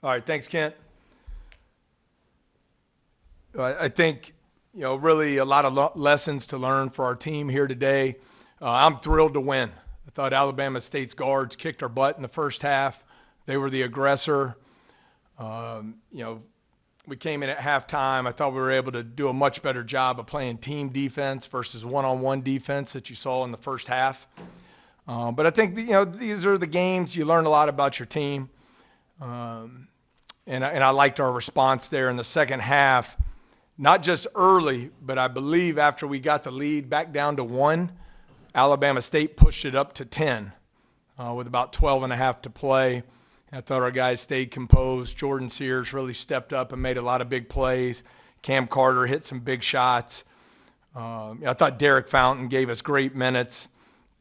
All right, thanks, Kent. I think, really a lot of lessons to learn for our team here today. I'm thrilled to win. I thought Alabama State's guards kicked our butt in the first half. They were the aggressor. We came in at halftime. I thought we were able to do a much better job of playing team defense versus one-on-one defense that you saw in the first half. But I think, these are the games you learn a lot about your team. And I liked our response there in the second half, not just early, but I believe after we got the lead back down to 1, Alabama State pushed it up to 10 with about 12 and a half to play. I thought our guys stayed composed. Jordan Sears really stepped up and made a lot of big plays. Cam Carter hit some big shots. I thought Derek Fountain gave us great minutes.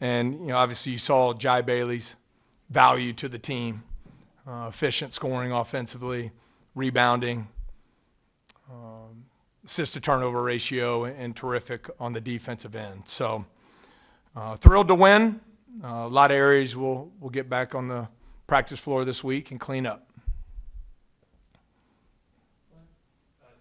And, obviously you saw Jai Bailey's value to the team. Efficient scoring offensively, rebounding, assist-to-turnover ratio, and terrific on the defensive end. So thrilled to win. A lot of areas we'll get back on the practice floor this week and clean up.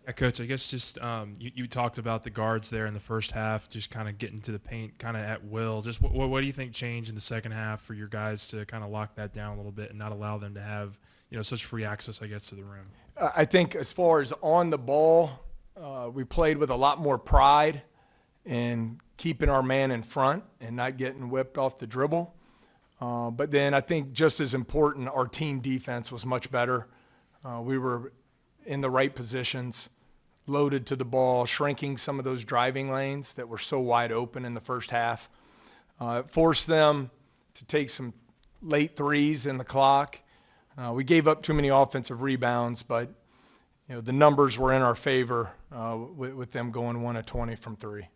Yeah, Coach, I guess just you talked about the guards there in the first half, just kind of getting to the paint kind of at will. Just what do you think changed in the second half for your guys to kind of lock that down a little bit and not allow them to have such free access, I guess, to the rim? I think as far as on the ball, we played with a lot more pride in keeping our man in front and not getting whipped off the dribble. But then I think just as important, our team defense was much better. We were in the right positions, loaded to the ball, shrinking some of those driving lanes that were so wide open in the first half. It forced them to take some late threes in the clock. We gave up too many offensive rebounds, but the numbers were in our favor with them going 1 of 20 from 3.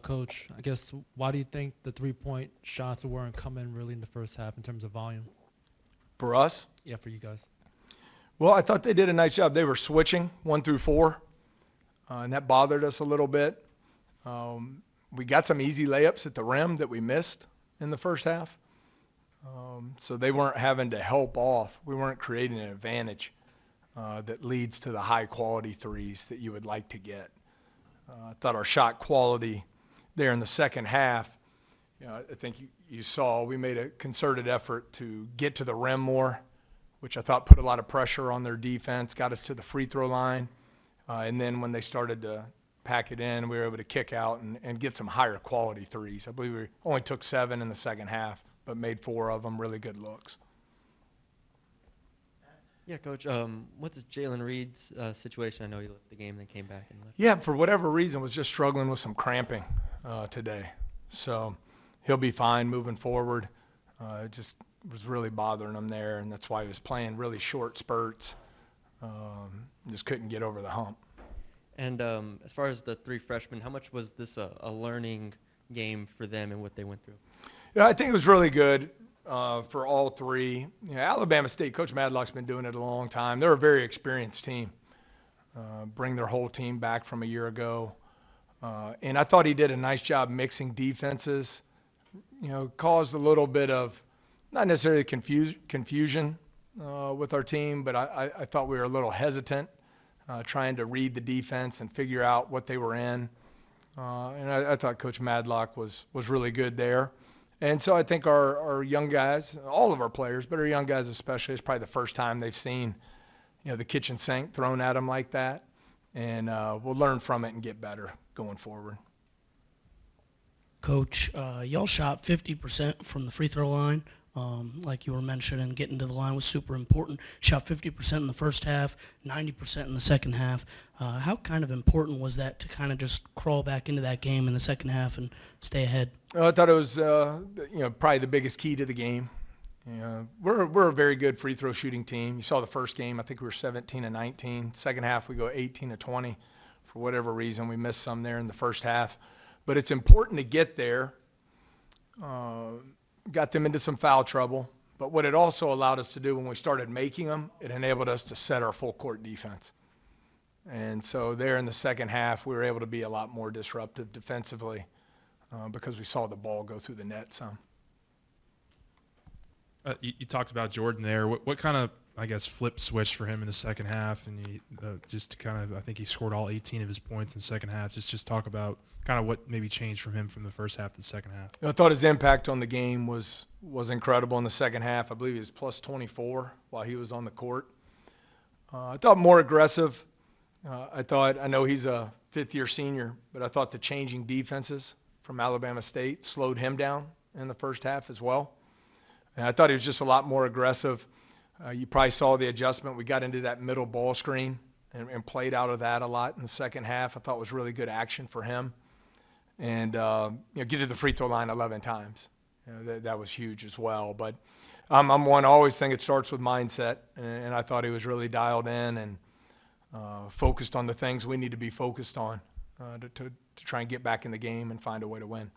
Coach, I guess why do you think the three-point shots weren't coming really in the first half in terms of volume? For us? Yeah, for you guys. Well, I thought they did a nice job. They were switching 1 through 4, and that bothered us a little bit. We got some easy layups at the rim that we missed in the first half. So they weren't having to help off. We weren't creating an advantage that leads to the high-quality threes that you would like to get. I thought our shot quality there in the second half, I think you saw we made a concerted effort to get to the rim more, which I thought put a lot of pressure on their defense, got us to the free throw line. And then when they started to pack it in, we were able to kick out and get some higher quality threes. I believe we only took 7 in the second half, but made 4 of them really good looks. Yeah, Coach, what's Jalen Reed's situation? I know he left the game and then came back and left. Yeah, for whatever reason, was just struggling with some cramping today. So he'll be fine moving forward. It just was really bothering him there, and that's why he was playing really short spurts. Just couldn't get over the hump. And as far as the 3 freshmen, how much was this a learning game for them and what they went through? Yeah, I think it was really good. For all 3. Alabama State, Coach Madlock's been doing it a long time. They're a very experienced team. Bring their whole team back from a year ago. And I thought he did a nice job mixing defenses. Caused a little bit of, not necessarily confusion with our team, but I thought we were a little hesitant trying to read the defense and figure out what they were in. And I thought Coach Madlock was really good there. And so I think our young guys, all of our players, but our young guys especially, it's probably the first time they've seen, the kitchen sink thrown at them like that. And we'll learn from it and get better going forward. Coach, y'all shot 50% from the free throw line. Like you were mentioning, getting to the line was super important. Shot 50% in the first half, 90% in the second half. How kind of important was that to kind of just crawl back into that game in the second half and stay ahead? I thought it was, probably the biggest key to the game. We're a very good free throw shooting team. You saw the first game, I think we were 17 and 19. Second half, we go 18 to 20. For whatever reason, we missed some there in the first half. But it's important to get there. Got them into some foul trouble. But what it also allowed us to do when we started making them, it enabled us to set our full court defense. And so there in the second half, we were able to be a lot more disruptive defensively because we saw the ball go through the net some. You talked about Jordan there. What kind of, I guess, flip switch for him in the second half? And he just kind of, I think he scored all 18 of his points in the second half. Just talk about kind of what maybe changed from him from the first half to the second half. I thought his impact on the game was incredible in the second half. I believe he was plus 24 while he was on the court. I thought more aggressive. I know he's a fifth-year senior, but I thought the changing defenses from Alabama State slowed him down in the first half as well. And I thought he was just a lot more aggressive. You probably saw the adjustment. We got into that middle ball screen and played out of that a lot in the second half. I thought it was really good action for him. And, get to the free throw line 11 times. That was huge as well. But I'm one, I always think it starts with mindset. And I thought he was really dialed in and focused on the things we need to be focused on to try and get back in the game and find a way to win.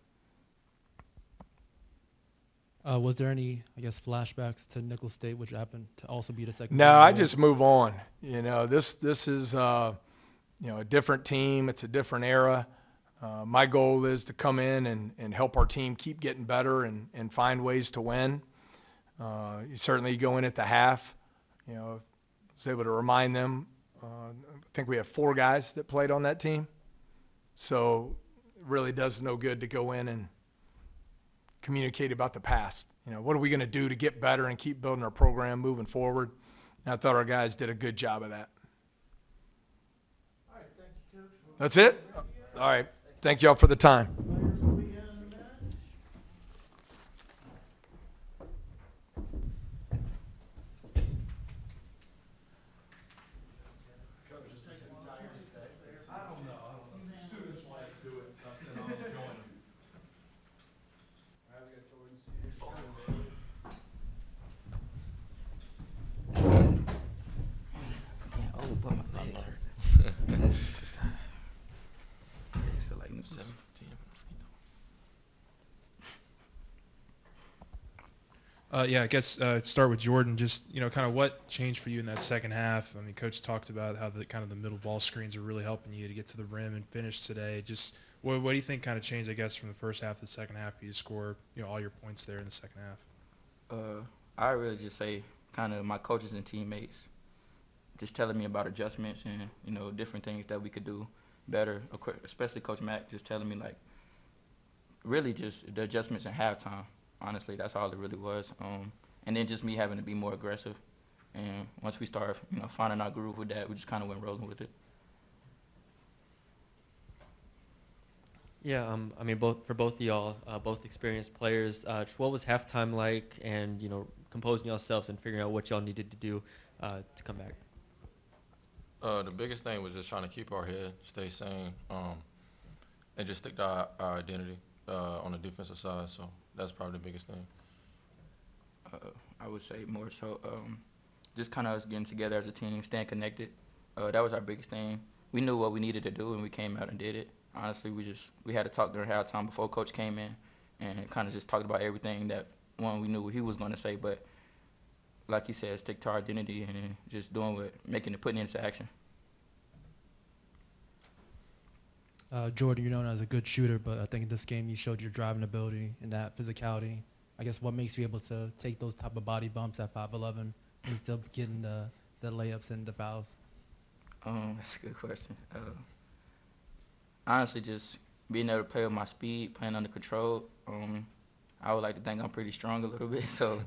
Was there any, I guess, flashbacks to Nicholls State, which happened to also be the second? No, I just move on. This is a different team. It's a different era. My goal is to come in and help our team keep getting better and find ways to win. You certainly go in at the half. Was able to remind them. I think we have 4 guys that played on that team. So it really does no good to go in and communicate about the past. What are we going to do to get better and keep building our program moving forward? And I thought our guys did a good job of that. All right, thank you, Coach. That's it? All right. Thank y'all for the time. Players will be in a minute. Oh, but my legs hurt. Legs feel like noodles. 7-10. Yeah, I guess start with Jordan. Just kind of what changed for you in that second half. I mean, Coach talked about how the middle ball screens are really helping you to get to the rim and finish today. Just what do you think kind of changed, I guess, from the first half to the second half? You score all your points there in the second half. I really just say kind of my coaches and teammates just telling me about adjustments and different things that we could do better. Especially Coach Mack just telling me really just the adjustments in halftime. Honestly, that's all it really was. And then just me having to be more aggressive. And once we started, finding our groove with that, we just kind of went rolling with it. Yeah, I mean, both of y'all, both experienced players. What was halftime like, and composing yourselves and figuring out what y'all needed to do to come back? The biggest thing was just trying to keep our head, stay sane, and just stick to our identity on the defensive side. So that's probably the biggest thing. I would say more so just kind of us getting together as a team, staying connected. That was our biggest thing. We knew what we needed to do, and we came out and did it. Honestly, we had to talk during halftime before Coach came in and kind of just talked about everything that, we knew what he was going to say. But like he said, stick to our identity and just putting it into action. Jordan, you're known as a good shooter, but I think in this game you showed your driving ability and that physicality. I guess what makes you able to take those type of body bumps at 5'11" and still getting the layups and the fouls? That's a good question. Honestly, just being able to play with my speed, playing under control. I would like to think I'm pretty strong a little bit, so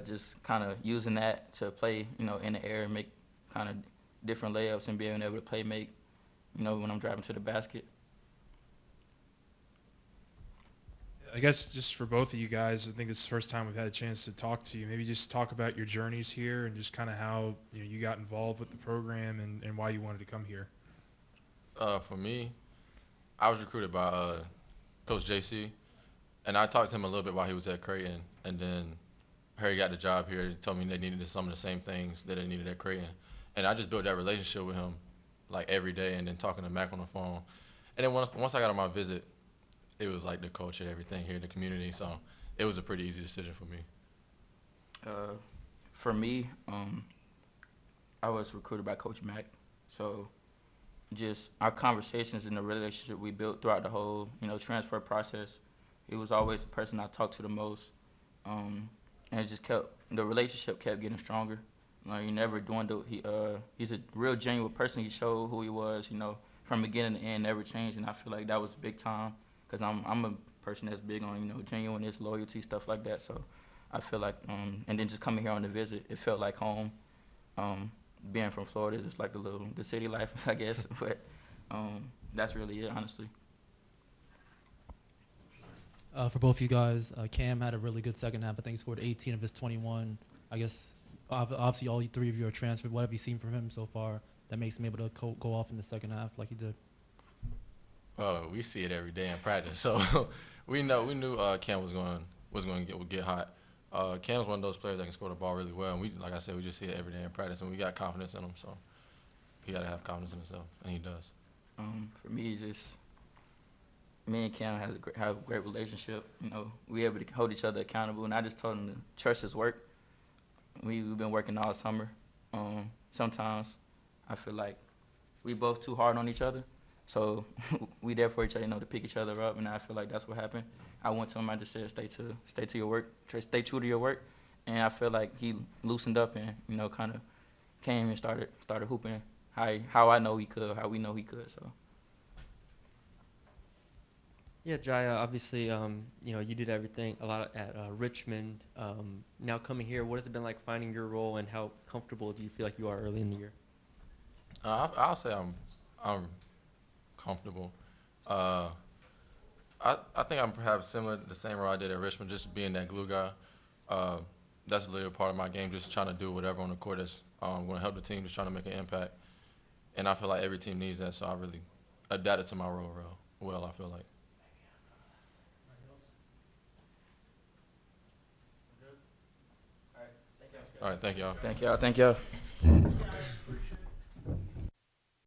just kind of using that to play, in the air and make kind of different layups and being able to play make, when I'm driving to the basket. I guess just for both of you guys, I think it's the first time we've had a chance to talk to you. Maybe just talk about your journeys here and just kind of how you got involved with the program and why you wanted to come here. For me, I was recruited by Coach JC, and I talked to him a little bit while he was at Creighton, and then Harry got the job here. He told me they needed some of the same things that they needed at Creighton, and I just built that relationship with him every day, and then talking to Mac on the phone. And then once I got on my visit, it was like the culture, everything here in the community, so it was a pretty easy decision for me. For me, I was recruited by Coach Mack, so just our conversations and the relationship we built throughout the whole, transfer process. He was always the person I talked to the most. and it just the relationship kept getting stronger. Like, he never dwindled. He's a real genuine person. He showed who he was, from beginning to end, never changed. And I feel like that was big time, because I'm a person that's big on, genuineness, loyalty, stuff like that. So I feel like, and then just coming here on the visit, it felt like home. Being from Florida, it's like the city life, I guess. But that's really it, honestly. For both you guys, Cam had a really good second half. I think he scored 18 of his 21. I guess obviously all three of you are transferred. What have you seen from him so far that makes him able to go off in the second half like he did? We see it every day in practice, so we knew Cam was going to get hot. Cam's one of those players that can score the ball really well, and like I said, we just see it every day in practice, and we got confidence in him. So he got to have confidence in himself, and he does. For me, it's just me and Cam have a great relationship. We able to hold each other accountable, and I just told him to trust his work. We've been working all summer. Sometimes I feel like we both too hard on each other, so we there for each other, to pick each other up, and I feel like that's what happened. I went to him, I just said, stay to your work, stay true to your work, and I feel like he loosened up and, kind of came and started hooping how I know he could, how we know he could, so. Yeah, Jaya, obviously, you did everything a lot at Richmond. Now coming here, what has it been like finding your role, and how comfortable do you feel like you are early in the year? I'll say I'm comfortable. I think I'm perhaps similar to the same role I did at Richmond, just being that glue guy. That's a little part of my game, just trying to do whatever on the court that's going to help the team, just trying to make an impact. And I feel like every team needs that, so I really adapted to my role real well, I feel like. All right, thank y'all. Thank y'all.